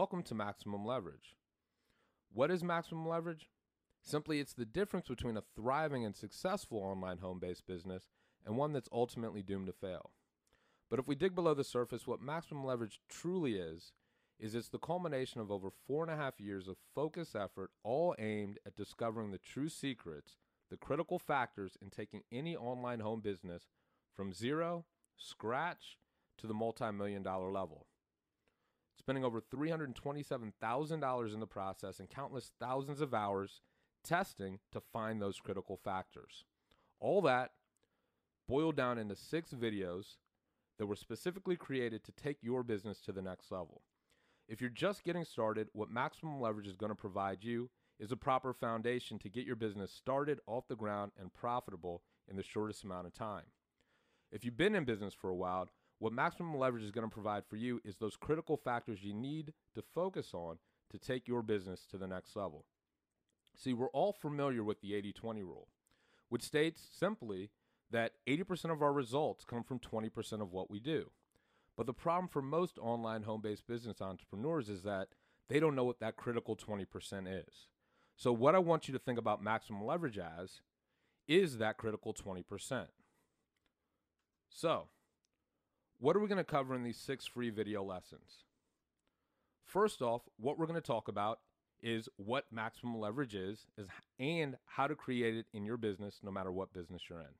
Welcome to Maximum Leverage. What is maximum leverage? Simply, it's the difference between a thriving and successful online home-based business and one that's ultimately doomed to fail. But if we dig below the surface, what maximum leverage truly is it's the culmination of over 4.5 years of focused effort, all aimed at discovering the true secrets, the critical factors in taking any online home business from zero, scratch, to the multi-million-dollar level. Spending over $327,000 in the process and countless thousands of hours testing to find those critical factors. All that boiled down into 6 videos that were specifically created to take your business to the next level. If you're just getting started, what Maximum Leverage is going to provide you is a proper foundation to get your business started off the ground and profitable in the shortest amount of time. If you've been in business for a while, what Maximum Leverage is going to provide for you is those critical factors you need to focus on to take your business to the next level. See, we're all familiar with the 80-20 rule, which states simply that 80% of our results come from 20% of what we do. But the problem for most online home-based business entrepreneurs is that they don't know what that critical 20% is. So what I want you to think about Maximum Leverage as is that critical 20%. So, what are we going to cover in these 6 free video lessons? First off, what we're going to talk about is what maximum leverage is and how to create it in your business no matter what business you're in.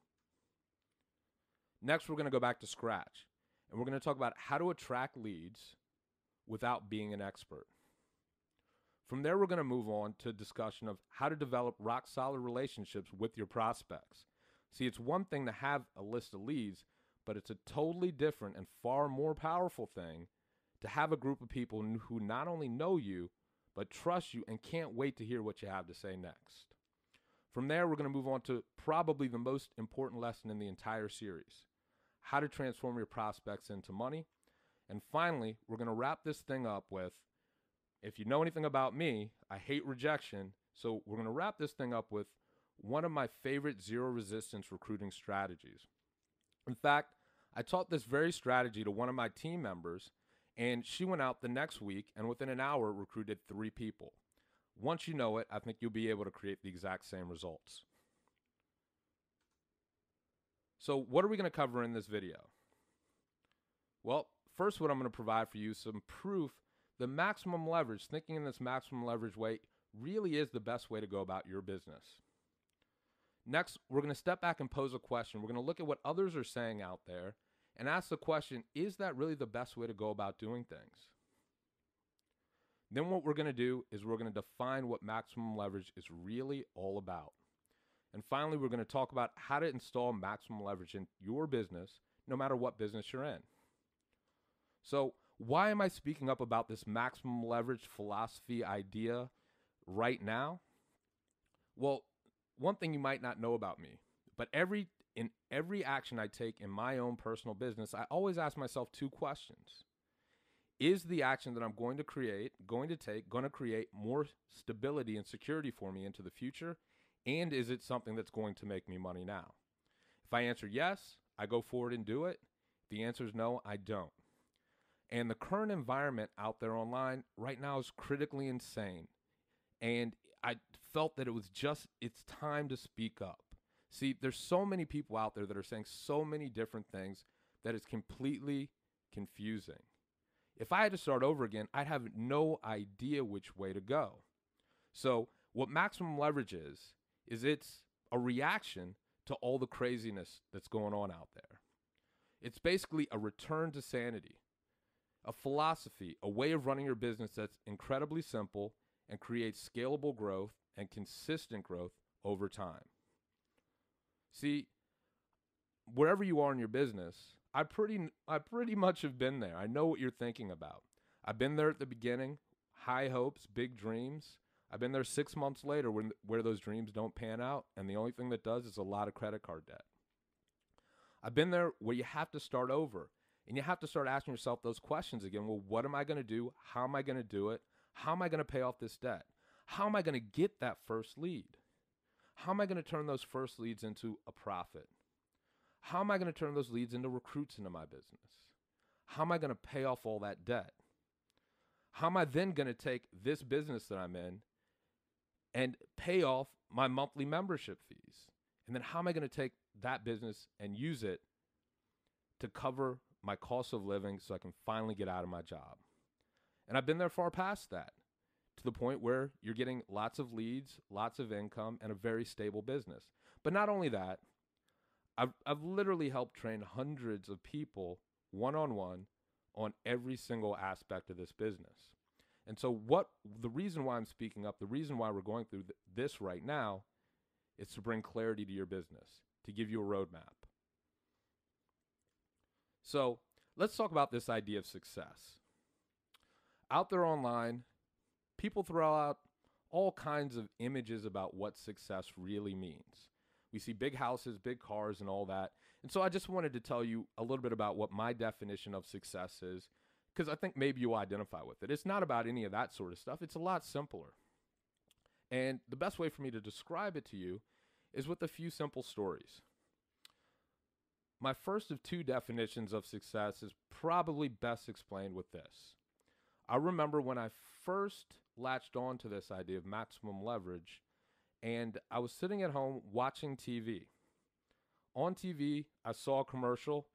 Next, we're going to go back to scratch, and we're going to talk about how to attract leads without being an expert. From there, we're going to move on to a discussion of how to develop rock-solid relationships with your prospects. See, it's one thing to have a list of leads, but it's a totally different and far more powerful thing to have a group of people who not only know you, but trust you and can't wait to hear what you have to say next. From there, we're going to move on to probably the most important lesson in the entire series, how to transform your prospects into money. And finally, we're going to wrap this thing up with, if you know anything about me, I hate rejection, so we're going to wrap this thing up with one of my favorite zero resistance recruiting strategies. In fact, I taught this very strategy to one of my team members, and she went out the next week and within an hour recruited 3 people. Once you know it, I think you'll be able to create the exact same results. So what are we going to cover in this video? Well, first what I'm going to provide for you is some proof that maximum leverage, thinking in this maximum leverage way, really is the best way to go about your business. Next, we're going to step back and pose a question. We're going to look at what others are saying out there and ask the question, is that really the best way to go about doing things? Then what we're going to do is we're going to define what maximum leverage is really all about. And finally, we're going to talk about how to install maximum leverage in your business, no matter what business you're in. So why am I speaking up about this maximum leverage philosophy idea right now? Well, one thing you might not know about me, but in every action I take in my own personal business, I always ask myself 2 questions. Is the action that I'm going to create going to create more stability and security for me into the future? And is it something that's going to make me money now? If I answer yes, I go forward and do it. If the answer is no, I don't. And the current environment out there online right now is critically insane. And I felt that it's time to speak up. See, there's so many people out there that are saying so many different things that it's completely confusing. If I had to start over again, I'd have no idea which way to go. So what maximum leverage is it's a reaction to all the craziness that's going on out there. It's basically a return to sanity, a philosophy, a way of running your business that's incredibly simple and creates scalable growth and consistent growth over time. See, wherever you are in your business, I pretty much have been there. I know what you're thinking about. I've been there at the beginning, high hopes, big dreams. I've been there 6 months later where those dreams don't pan out, and the only thing that does is a lot of credit card debt. I've been there where you have to start over, and you have to start asking yourself those questions again. Well, what am I going to do? How am I going to do it? How am I going to pay off this debt? How am I going to get that first lead? How am I going to turn those first leads into a profit? How am I going to turn those leads into recruits into my business? How am I going to pay off all that debt? How am I then going to take this business that I'm in and pay off my monthly membership fees? And then how am I going to take that business and use it to cover my cost of living so I can finally get out of my job? And I've been there far past that, to the point where you're getting lots of leads, lots of income, and a very stable business. But not only that, I've literally helped train hundreds of people one-on-one on every single aspect of this business. And so the reason why I'm speaking up, the reason why we're going through this right now is to bring clarity to your business, to give you a roadmap. So let's talk about this idea of success. Out there online, people throw out all kinds of images about what success really means. We see big houses, big cars, and all that. And so I just wanted to tell you a little bit about what my definition of success is, because I think maybe you'll identify with it. It's not about any of that sort of stuff. It's a lot simpler. And the best way for me to describe it to you is with a few simple stories. My first of two definitions of success is probably best explained with this. I remember when I first latched on to this idea of maximum leverage, and I was sitting at home watching TV. On TV, I saw a commercial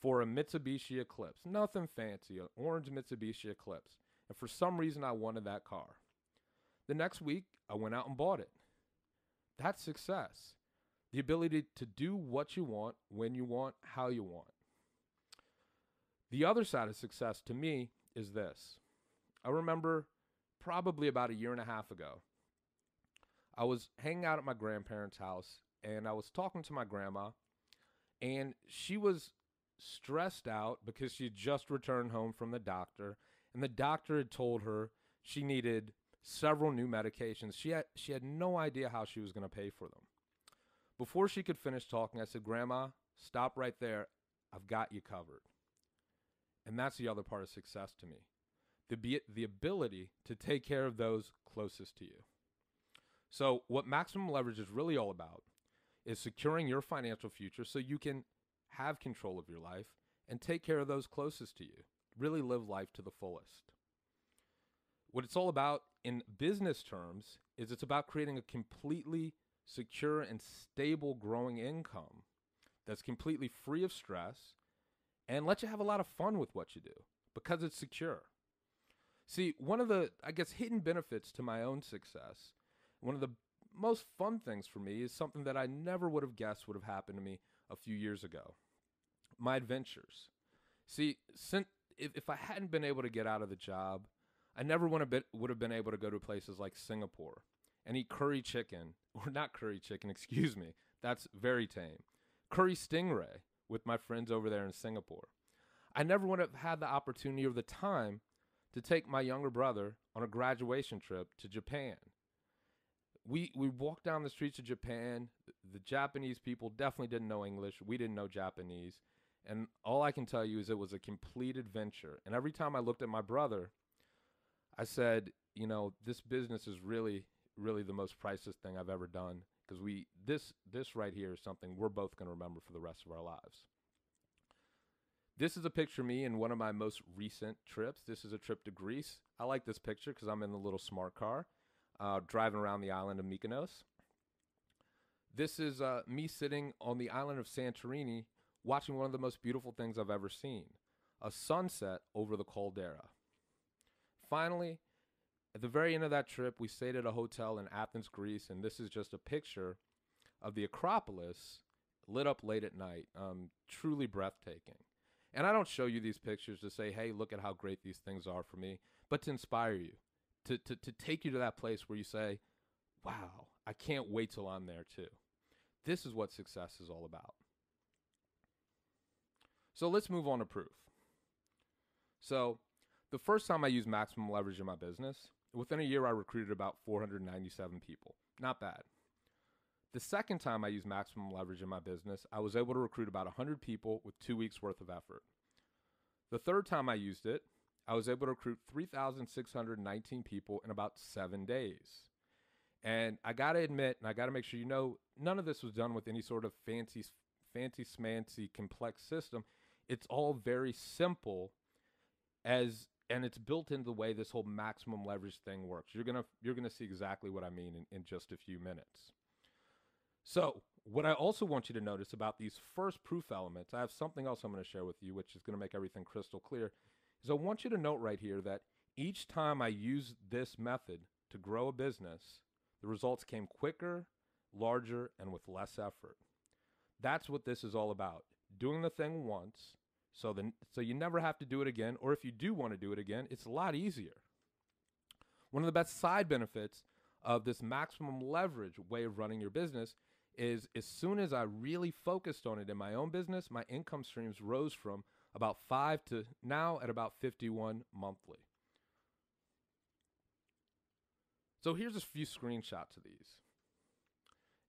for a Mitsubishi Eclipse. Nothing fancy, an orange Mitsubishi Eclipse. And for some reason, I wanted that car. The next week, I went out and bought it. That's success. The ability to do what you want, when you want, how you want. The other side of success to me is this. I remember probably about a year and a half ago, I was hanging out at my grandparents' house, and I was talking to my grandma, and she was stressed out because she had just returned home from the doctor, and the doctor had told her she needed several new medications. She had no idea how she was going to pay for them. Before she could finish talking, I said, "Grandma, stop right there. I've got you covered." And that's the other part of success to me. The ability to take care of those closest to you. So what maximum leverage is really all about is securing your financial future so you can have control of your life and take care of those closest to you. Really live life to the fullest. What it's all about in business terms is it's about creating a completely secure and stable growing income that's completely free of stress and let you have a lot of fun with what you do because it's secure. See, one of the, hidden benefits to my own success, one of the most fun things for me is something that I never would have guessed would have happened to me a few years ago. My adventures. See, if I hadn't been able to get out of the job, I never would have been able to go to places like Singapore and eat curry chicken, or not curry chicken, excuse me. That's very tame. Curry stingray with my friends over there in Singapore. I never would have had the opportunity or the time to take my younger brother on a graduation trip to Japan. We walked down the streets of Japan. The Japanese people definitely didn't know English. We didn't know Japanese. And all I can tell you is it was a complete adventure. And every time I looked at my brother, I said, this business is really, really the most priceless thing I've ever done. Because this right here is something we're both going to remember for the rest of our lives. This is a picture of me in one of my most recent trips. This is a trip to Greece. I like this picture because I'm in the little smart car. Driving around the island of Mykonos. This is me sitting on the island of Santorini watching one of the most beautiful things I've ever seen, a sunset over the caldera. Finally, at the very end of that trip, we stayed at a hotel in Athens, Greece, and this is just a picture of the Acropolis lit up late at night, truly breathtaking. And I don't show you these pictures to say, hey, look at how great these things are for me, but to inspire you. To take you to that place where you say, wow, I can't wait till I'm there too. This is what success is all about. So let's move on to proof. So the first time I used maximum leverage in my business, within a year I recruited about 497 people. Not bad. The second time I used maximum leverage in my business, I was able to recruit about 100 people with 2 weeks worth of effort. The third time I used it, I was able to recruit 3,619 people in about 7 days. And I got to admit, and I got to make sure you know, none of this was done with any sort of fancy smancy complex system. It's all very simple as And it's built into the way this whole maximum leverage thing works. You're gonna see exactly what I mean in just a few minutes. So, what I also want you to notice about these first proof elements, I have something else I'm going to share with you, which is going to make everything crystal clear, is I want you to note right here that each time I used this method to grow a business, the results came quicker, larger, and with less effort. That's what this is all about. Doing the thing once, so you never have to do it again, or if you do want to do it again, it's a lot easier. One of the best side benefits of this maximum leverage way of running your business is as soon as I really focused on it in my own business, my income streams rose from about 5 to now at about 51 monthly. So here's a few screenshots of these.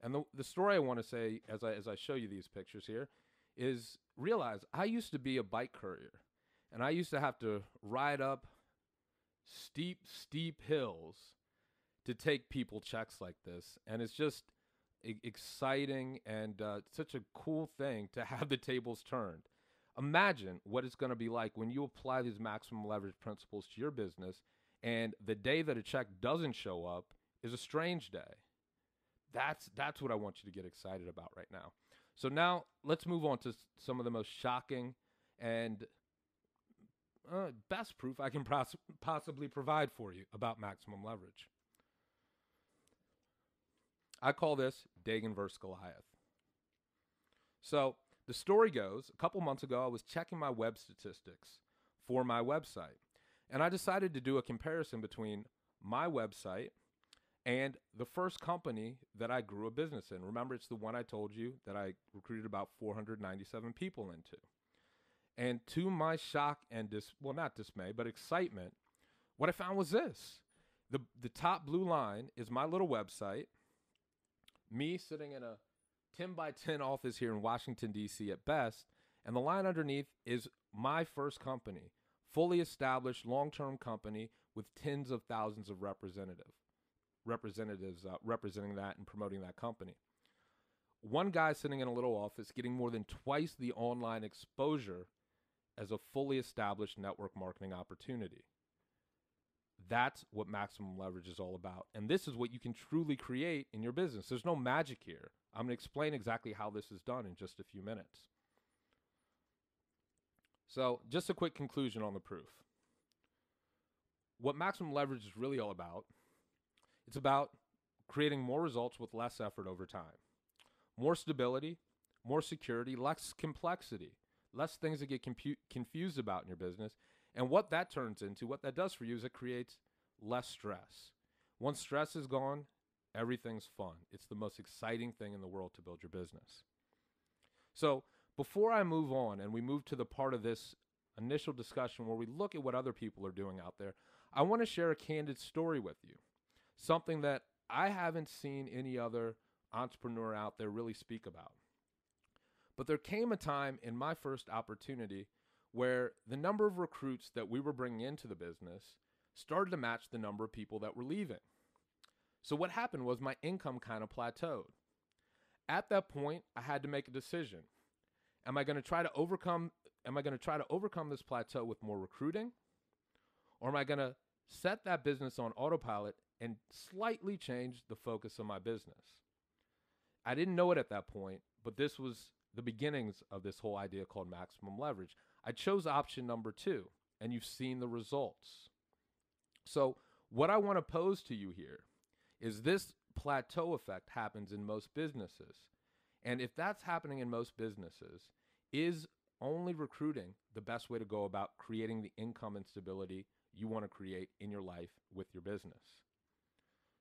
And the story I want to say as I show you these pictures here is realize I used to be a bike courier, and I used to have to ride up steep hills to take people checks like this. And it's just exciting and such a cool thing to have the tables turned. Imagine what it's going to be like when you apply these maximum leverage principles to your business, and the day that a check doesn't show up is a strange day. That's what I want you to get excited about right now. So now let's move on to some of the most shocking and best proof I can possibly provide for you about maximum leverage. I call this Daegan versus Goliath. So the story goes, a couple months ago, I was checking my web statistics for my website, and I decided to do a comparison between my website and the first company that I grew a business in. Remember, it's the one I told you that I recruited about 497 people into. And to my shock and not dismay, but excitement, what I found was this. The top blue line is my little website, me sitting in a 10 by 10 office here in Washington, D.C. at best, and the line underneath is my first company, fully established long-term company with tens of thousands of representatives representing that and promoting that company. One guy sitting in a little office getting more than twice the online exposure as a fully established network marketing opportunity. That's what maximum leverage is all about. And this is what you can truly create in your business. There's no magic here. I'm going to explain exactly how this is done in just a few minutes. So just a quick conclusion on the proof. What maximum leverage is really all about, it's about creating more results with less effort over time. More stability, more security, less complexity, less things to get confused about in your business. And what that turns into, what that does for you is it creates less stress. Once stress is gone, everything's fun. It's the most exciting thing in the world to build your business. So before I move on and we move to the part of this initial discussion where we look at what other people are doing out there, I want to share a candid story with you. Something that I haven't seen any other entrepreneur out there really speak about. But there came a time in my first opportunity where the number of recruits that we were bringing into the business started to match the number of people that were leaving. So what happened was my income kind of plateaued. At that point, I had to make a decision. Am I going to try to overcome this plateau with more recruiting? Or am I going to set that business on autopilot and slightly change the focus of my business? I didn't know it at that point, but this was the beginnings of this whole idea called maximum leverage. I chose option number 2, and you've seen the results. So what I want to pose to you here is this plateau effect happens in most businesses. And if that's happening in most businesses, is only recruiting the best way to go about creating the income and stability you want to create in your life with your business?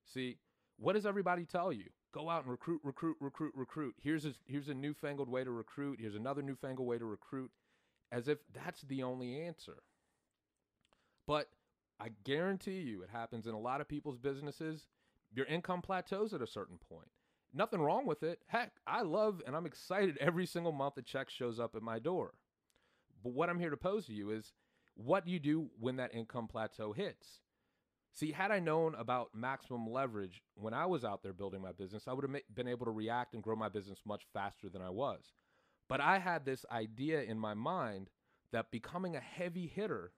See, what does everybody tell you? Go out and recruit, recruit, recruit, recruit. Here's a newfangled way to recruit. Here's another newfangled way to recruit, as if that's the only answer. But I guarantee you it happens in a lot of people's businesses. Your income plateaus at a certain point. Nothing wrong with it. Heck, I love and I'm excited every single month a check shows up at my door. But what I'm here to pose to you is, what do you do when that income plateau hits? See, had I known about maximum leverage when I was out there building my business, I would have been able to react and grow my business much faster than I was. But I had this idea in my mind that becoming a heavy hitter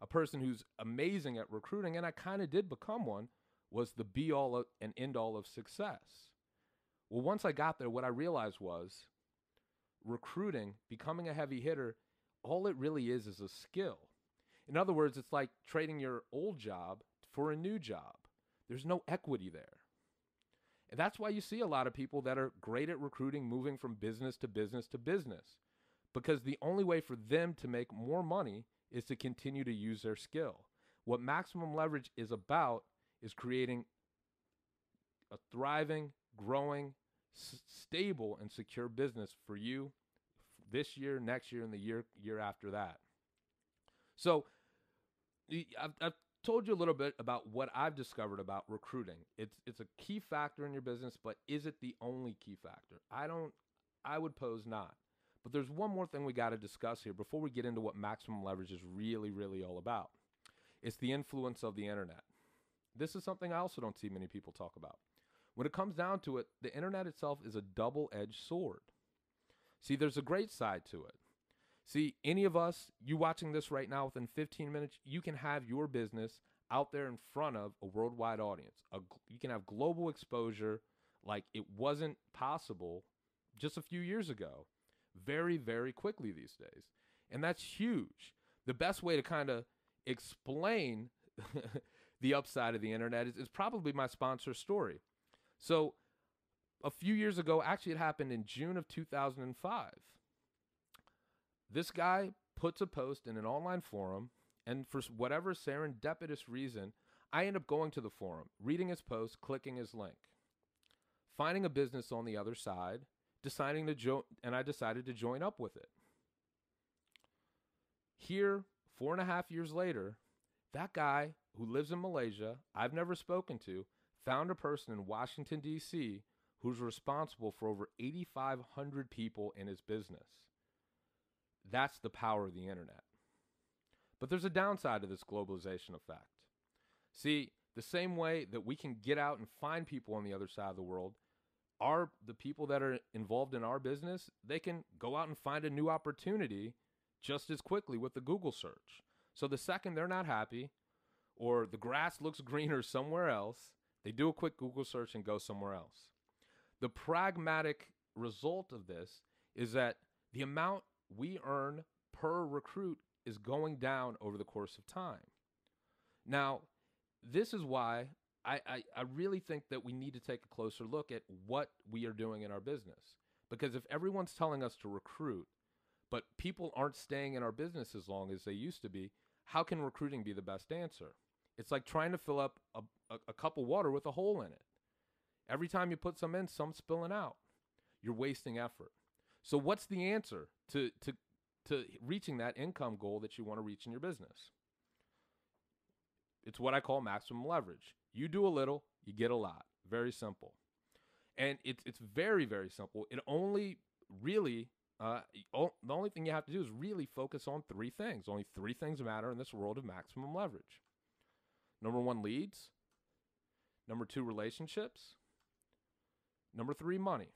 a person who's amazing at recruiting, and I kind of did become one, was the be-all and end-all of success. Well, once I got there, what I realized was recruiting, becoming a heavy hitter, all it really is a skill. In other words, it's like trading your old job for a new job. There's no equity there. And that's why you see a lot of people that are great at recruiting moving from business to business to business, because the only way for them to make more money is to continue to use their skill. What maximum leverage is about is creating a thriving, growing, stable, and secure business for you this year, next year, and the year after that. So I've told you a little bit about what I've discovered about recruiting. It's a key factor in your business, but is it the only key factor? I would pose not. But there's one more thing we got to discuss here before we get into what maximum leverage is really, really all about. It's the influence of the internet. This is something I also don't see many people talk about. When it comes down to it, the internet itself is a double-edged sword. See, there's a great side to it. See, any of us, you watching this right now, within 15 minutes, you can have your business out there in front of a worldwide audience. You can have global exposure like it wasn't possible just a few years ago, very, very quickly these days. And that's huge. The best way to kind of explain the upside of the internet is probably my sponsor story. So a few years ago, actually it happened in June of 2005. This guy puts a post in an online forum, and for whatever serendipitous reason, I end up going to the forum, reading his post, clicking his link, finding a business on the other side, and I decided to join up with it. Here, 4.5 years later, that guy who lives in Malaysia, I've never spoken to, found a person in Washington, D.C. who's responsible for over 8,500 people in his business. That's the power of the internet. But there's a downside to this globalization effect. See, the same way that we can get out and find people on the other side of the world, the people that are involved in our business, they can go out and find a new opportunity just as quickly with the Google search. So the second they're not happy, or the grass looks greener somewhere else, they do a quick Google search and go somewhere else. The pragmatic result of this is that the amount we earn per recruit is going down over the course of time. Now, this is why I really think that we need to take a closer look at what we are doing in our business. Because if everyone's telling us to recruit, but people aren't staying in our business as long as they used to be, how can recruiting be the best answer? It's like trying to fill up a cup of water with a hole in it. Every time you put some in, some's spilling out. You're wasting effort. So what's the answer to reaching that income goal that you want to reach in your business? It's what I call maximum leverage. You do a little, you get a lot. Very simple. And it's very, very simple. It only really, the only thing you have to do is really focus on 3 things. Only 3 things matter in this world of maximum leverage. Number 1, leads. Number 2, relationships. Number 3, money.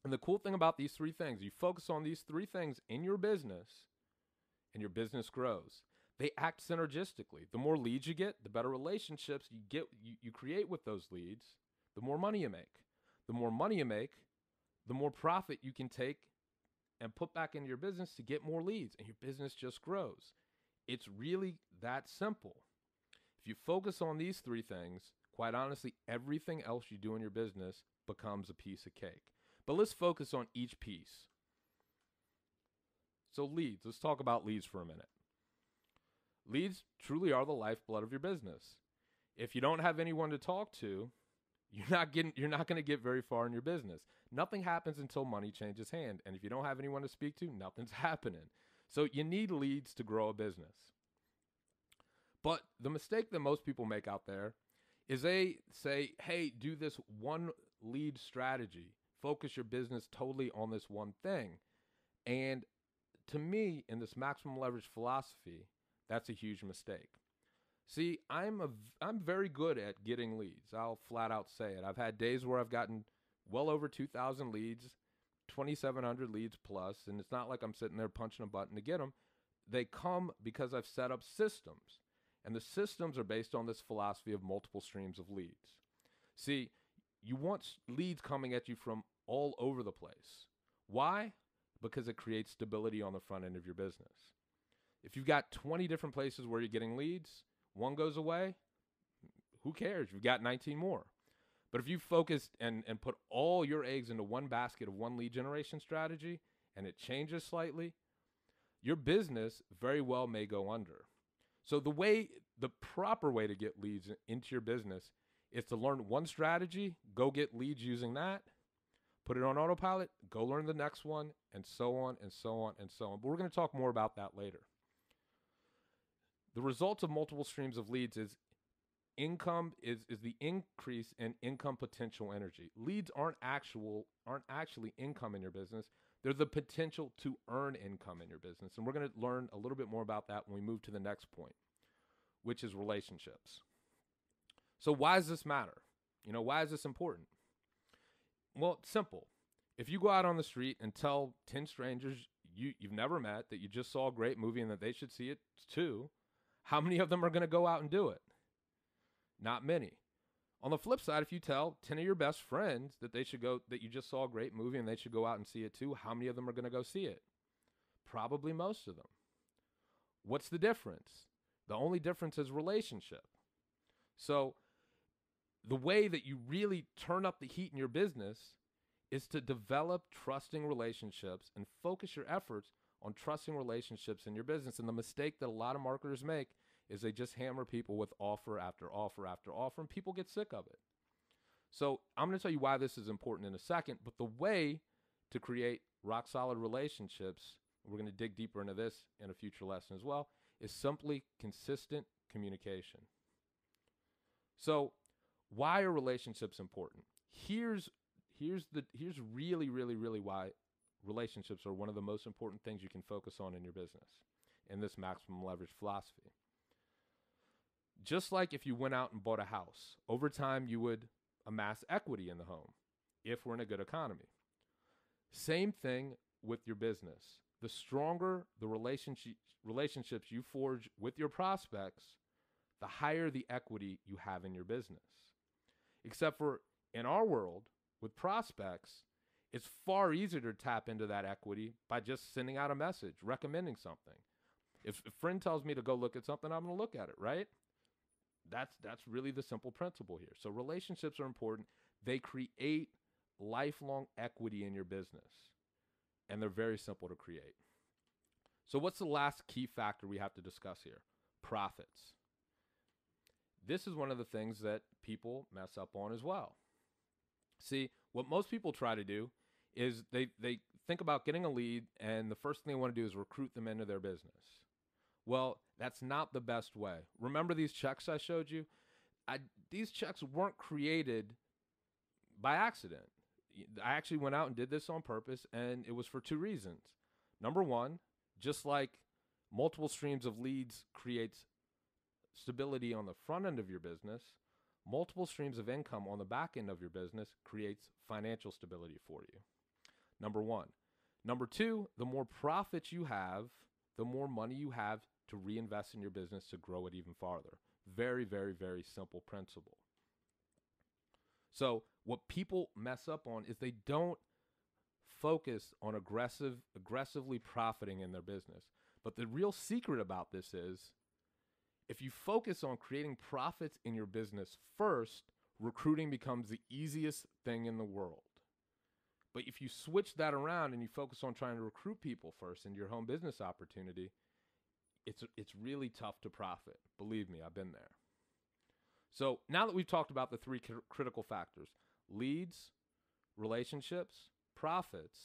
And the cool thing about these 3 things, you focus on these 3 things in your business, and your business grows. They act synergistically. The more leads you get, the better relationships you create with those leads, the more money you make. The more money you make, the more profit you can take and put back into your business to get more leads, and your business just grows. It's really that simple. If you focus on these 3 things, quite honestly, everything else you do in your business becomes a piece of cake. But let's focus on each piece. So leads, let's talk about leads for a minute. Leads truly are the lifeblood of your business. If you don't have anyone to talk to, you're not going to get very far in your business. Nothing happens until money changes hand. And if you don't have anyone to speak to, nothing's happening. So you need leads to grow a business. But the mistake that most people make out there is they say, hey, do this one lead strategy. Focus your business totally on this one thing. And to me, in this maximum leverage philosophy, that's a huge mistake. See, I'm very good at getting leads. I'll flat out say it. I've had days where I've gotten well over 2,000 leads, 2,700 leads plus, and it's not like I'm sitting there punching a button to get them. they come because I've set up systems. And the systems are based on this philosophy of multiple streams of leads. See, you want leads coming at you from all over the place. Why? Because it creates stability on the front end of your business. If you've got 20 different places where you're getting leads, one goes away, who cares? You've got 19 more. But if you focus and put all your eggs into one basket of one lead generation strategy and it changes slightly, your business very well may go under. So the proper way to get leads into your business is to learn one strategy, go get leads using that, put it on autopilot, go learn the next one, and so on and so on and so on. But we're going to talk more about that later. The result of multiple streams of leads is income is the increase in income potential energy. Leads aren't actually income in your business. They're the potential to earn income in your business. And we're going to learn a little bit more about that when we move to the next point, which is relationships. So why does this matter? Why is this important? Well, it's simple. If you go out on the street and tell 10 strangers you've never met that you just saw a great movie and that they should see it too, how many of them are going to go out and do it? Not many. On the flip side, if you tell 10 of your best friends that you just saw a great movie and they should go out and see it too, how many of them are going to go see it? Probably most of them. What's the difference? The only difference is relationship. So the way that you really turn up the heat in your business is to develop trusting relationships and focus your efforts on trusting relationships in your business. And the mistake that a lot of marketers make is they just hammer people with offer after offer after offer, and people get sick of it. So I'm going to tell you why this is important in a second, but the way to create rock-solid relationships, we're going to dig deeper into this in a future lesson as well, is simply consistent communication. So why are relationships important? Here's really, really, really why relationships are one of the most important things you can focus on in your business in this maximum leverage philosophy. Just like if you went out and bought a house, over time you would amass equity in the home if we're in a good economy. Same thing with your business. The stronger the relationships you forge with your prospects, the higher the equity you have in your business. Except for in our world, with prospects, it's far easier to tap into that equity by just sending out a message, recommending something. If a friend tells me to go look at something, I'm going to look at it, right? That's really the simple principle here. So relationships are important. They create lifelong equity in your business, and they're very simple to create. So what's the last key factor we have to discuss here? Profits. This is one of the things that people mess up on as well. See, what most people try to do is they think about getting a lead, and the first thing they want to do is recruit them into their business. Well, that's not the best way. Remember these checks I showed you? These checks weren't created by accident. I actually went out and did this on purpose, and it was for two reasons. Number one, just like multiple streams of leads creates stability on the front end of your business, multiple streams of income on the back end of your business creates financial stability for you. Number one. Number two, the more profits you have, the more money you have to reinvest in your business to grow it even farther. Very, very, very simple principle. So what people mess up on is they don't focus on aggressively profiting in their business. But the real secret about this is if you focus on creating profits in your business first, recruiting becomes the easiest thing in the world. But if you switch that around and you focus on trying to recruit people first into your home business opportunity, it's really tough to profit. Believe me, I've been there. So now that we've talked about the three critical factors, leads, relationships, profits,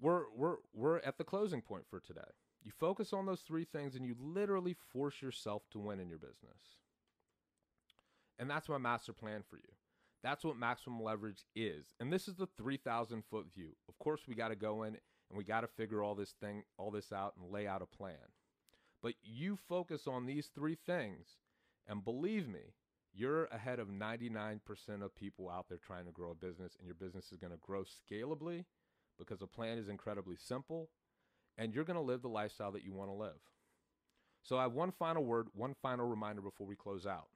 we're at the closing point for today. You focus on those three things and you literally force yourself to win in your business. And that's my master plan for you. That's what maximum leverage is. And this is the 3,000-foot view. Of course, we got to go in and we got to figure all this out and lay out a plan. But you focus on these three things, and believe me, you're ahead of 99% of people out there trying to grow a business, and your business is going to grow scalably because the plan is incredibly simple, and you're going to live the lifestyle that you want to live. So I have one final word, one final reminder before we close out.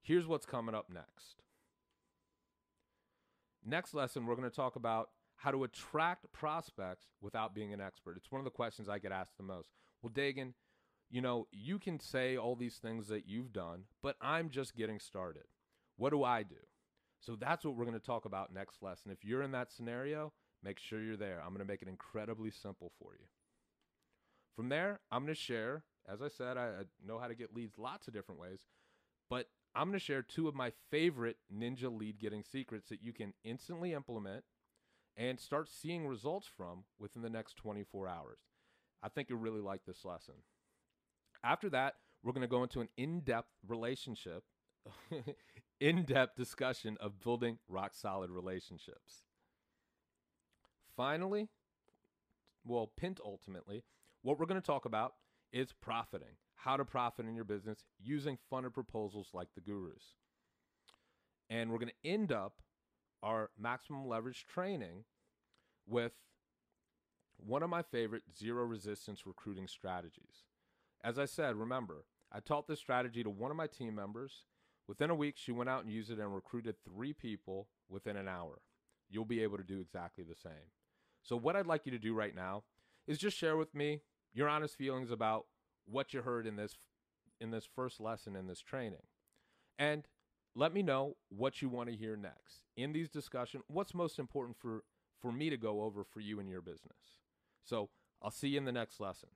Here's what's coming up next. Next lesson, we're going to talk about how to attract prospects without being an expert. It's one of the questions I get asked the most. Well, Daegan, you can say all these things that you've done, but I'm just getting started. What do I do? So that's what we're going to talk about next lesson. If you're in that scenario, make sure you're there. I'm going to make it incredibly simple for you. From there, I'm going to share, as I said, I know how to get leads lots of different ways, but I'm going to share 2 of my favorite ninja lead getting secrets that you can instantly implement and start seeing results from within the next 24 hours. I think you'll really like this lesson. After that, we're going to go into an in-depth discussion of building rock-solid relationships. Finally, ultimately, what we're going to talk about is profiting, how to profit in your business using funded proposals like the gurus. And we're going to end up our maximum leverage training with one of my favorite zero resistance recruiting strategies. As I said, remember, I taught this strategy to one of my team members. Within a week, she went out and used it and recruited 3 people within an hour. You'll be able to do exactly the same. So what I'd like you to do right now is just share with me your honest feelings about what you heard in this first lesson in this training. And let me know what you want to hear next. In these discussions, what's most important for me to go over for you and your business. So I'll see you in the next lesson.